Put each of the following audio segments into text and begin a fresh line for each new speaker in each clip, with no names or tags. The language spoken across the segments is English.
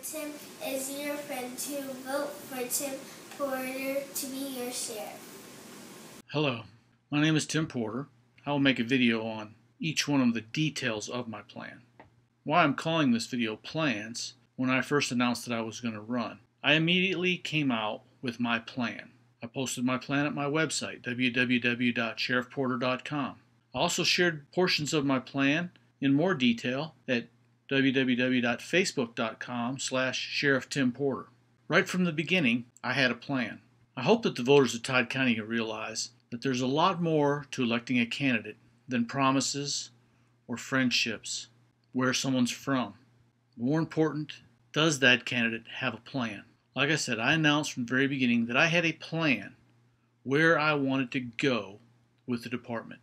Tim is your friend to vote for Tim Porter to be your sheriff.
Hello, my name is Tim Porter. I will make a video on each one of the details of my plan. Why I'm calling this video Plans, when I first announced that I was going to run, I immediately came out with my plan. I posted my plan at my website, www.sheriffporter.com. I also shared portions of my plan in more detail at www.facebook.com/SheriffTimPorter. Right from the beginning, I had a plan. I hope that the voters of Todd County realize that there's a lot more to electing a candidate than promises or friendships, where someone's from. More important, does that candidate have a plan? Like I said, I announced from the very beginning that I had a plan where I wanted to go with the department.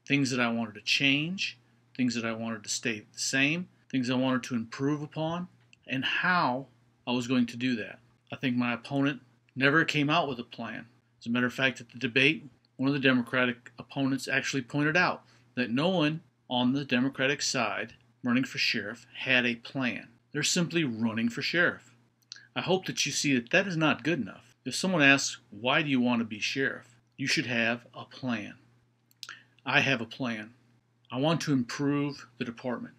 Things that I wanted to change, things that I wanted to stay the same, things I wanted to improve upon, and how I was going to do that. I think my opponent never came out with a plan. As a matter of fact, at the debate, one of the Democratic opponents actually pointed out that no one on the Democratic side running for sheriff had a plan. They're simply running for sheriff. I hope that you see that that is not good enough. If someone asks, why do you want to be sheriff? You should have a plan. I have a plan. I want to improve the department.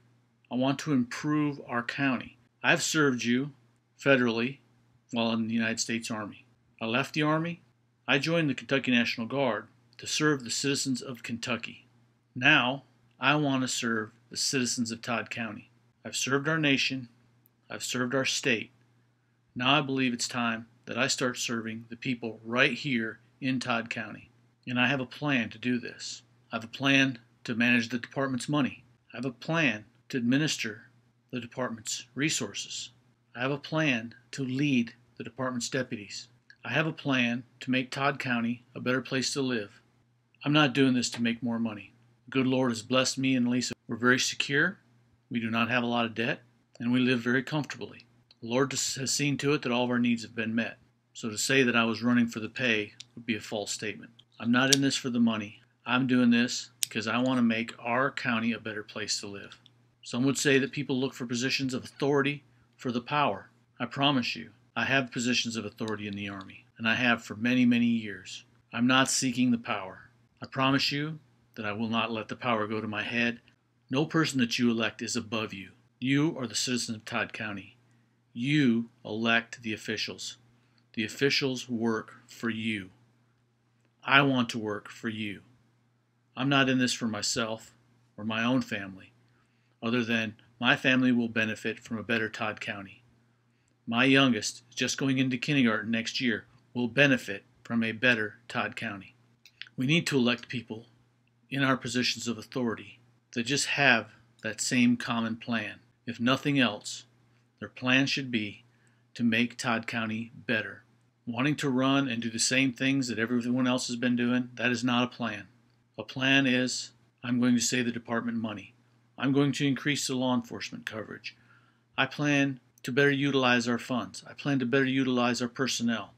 I want to improve our county. I've served you federally while in the United States Army. I left the Army. I joined the Kentucky National Guard to serve the citizens of Kentucky. Now, I want to serve the citizens of Todd County. I've served our nation. I've served our state. Now I believe it's time that I start serving the people right here in Todd County. And I have a plan to do this. I have a plan to manage the department's money. I have a plan to administer the department's resources. I have a plan to lead the department's deputies. I have a plan to make Todd County a better place to live. I'm not doing this to make more money. The good Lord has blessed me and Lisa. We're very secure. We do not have a lot of debt, and we live very comfortably. The Lord has seen to it that all of our needs have been met. So to say that I was running for the pay would be a false statement. I'm not in this for the money. I'm doing this because I want to make our county a better place to live. Some would say that people look for positions of authority for the power. I promise you, I have positions of authority in the Army, and I have for many, many years. I'm not seeking the power. I promise you that I will not let the power go to my head. No person that you elect is above you. You are the citizens of Todd County. You elect the officials. The officials work for you. I want to work for you. I'm not in this for myself or my own family, other than my family will benefit from a better Todd County. My youngest, just going into kindergarten next year, will benefit from a better Todd County. We need to elect people in our positions of authority that just have that same common plan. If nothing else, their plan should be to make Todd County better. Wanting to run and do the same things that everyone else has been doing, that is not a plan. A plan is, I'm going to save the department money. I'm going to increase the law enforcement coverage. I plan to better utilize our funds. I plan to better utilize our personnel.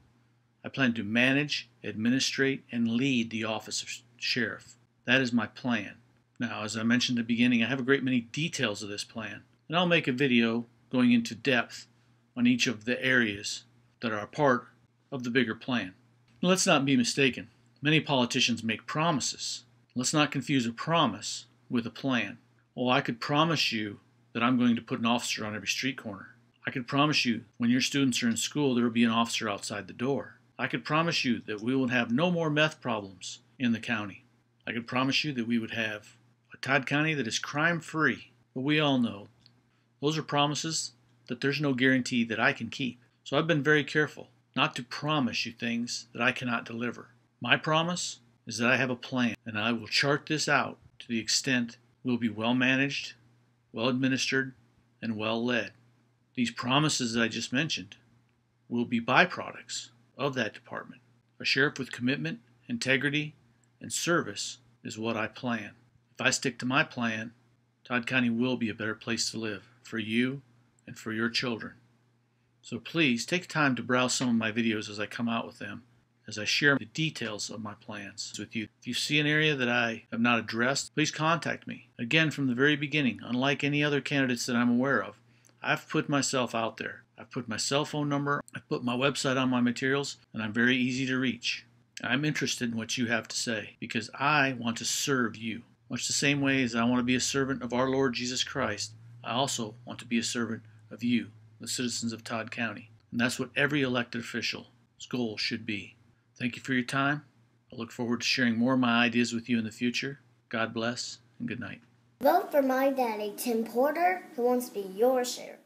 I plan to manage, administrate, and lead the office of sheriff. That is my plan. Now, as I mentioned at the beginning, I have a great many details of this plan, and I'll make a video going into depth on each of the areas that are a part of the bigger plan. Now, let's not be mistaken. Many politicians make promises. Let's not confuse a promise with a plan. Well, I could promise you that I'm going to put an officer on every street corner. I could promise you when your students are in school there will be an officer outside the door. I could promise you that we will have no more meth problems in the county. I could promise you that we would have a Todd County that is crime-free. But we all know those are promises that there's no guarantee that I can keep. So I've been very careful not to promise you things that I cannot deliver. My promise is that I have a plan, and I will chart this out to the extent it will be well managed, well administered, and well led. These promises that I just mentioned will be byproducts of that department. A sheriff with commitment, integrity, and service is what I plan. If I stick to my plan, Todd County will be a better place to live for you and for your children. So please take time to browse some of my videos as I come out with them, as I share the details of my plans with you. If you see an area that I have not addressed, please contact me. Again, from the very beginning, unlike any other candidates that I'm aware of, I've put myself out there. I've put my cell phone number, I've put my website on my materials, and I'm very easy to reach. I'm interested in what you have to say because I want to serve you. Much the same way as I want to be a servant of our Lord Jesus Christ, I also want to be a servant of you, the citizens of Todd County. And that's what every elected official's goal should be. Thank you for your time. I look forward to sharing more of my ideas with you in the future. God bless and good night.
Vote for my daddy, Tim Porter, who wants to be your sheriff.